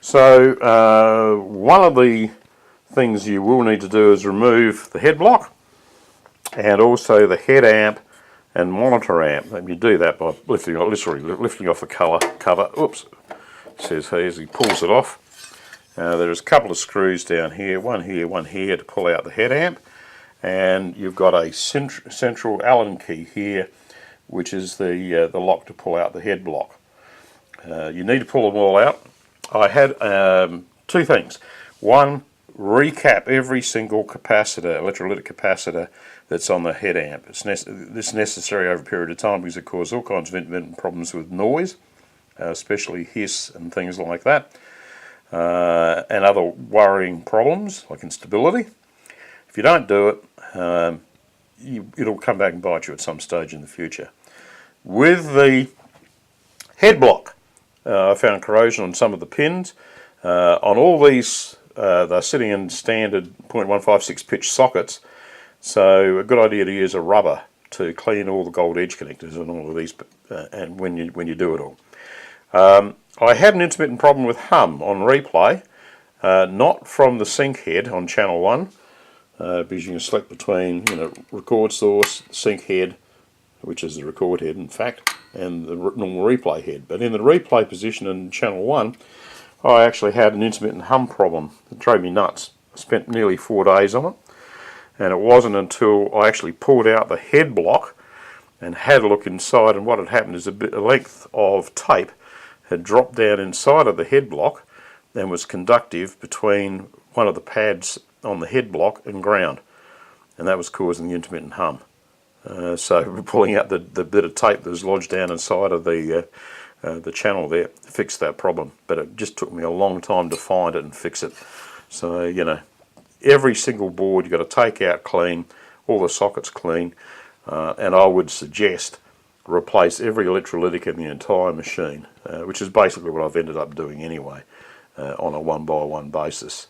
So one of the things you will need to do is remove the head block and also the head amp and monitor amp. And you do that by literally lifting off the cover. Oops, it says here as he pulls it off. There's a couple of screws down here, one here to pull out the head amp, and you've got a central Allen key here, which is the lock to pull out the head block. You need to pull them all out. I had two things. One, recap every single capacitor, electrolytic capacitor that's on the head amp. This is necessary over a period of time because it causes all kinds of intermittent problems with noise, especially hiss and things like that, and other worrying problems like instability. If you don't do it, it'll come back and bite you at some stage in the future. With the head block, I found corrosion on some of the pins. On all these, they're sitting in standard 0.156 pitch sockets, so a good idea to use a rubber to clean all the gold edge connectors on all of these, and when you do it all. I had an intermittent problem with hum on replay, not from the sync head on channel 1, because you can select between record source, sync head, which is the record head in fact, and the normal replay head. But in the replay position in channel 1, I actually had an intermittent hum problem. It drove me nuts. I spent nearly 4 days on it, and it wasn't until I actually pulled out the head block and had a look inside, and what had happened is a length of tape had dropped down inside of the head block and was conductive between one of the pads on the head block and ground, and that was causing the intermittent hum. So pulling out the bit of tape that was lodged down inside of the channel there fixed that problem, but it just took me a long time to find it and fix it. So every single board you've got to take out clean, all the sockets clean, and I would suggest replace every electrolytic in the entire machine, which is basically what I've ended up doing anyway, on a one-by-one basis.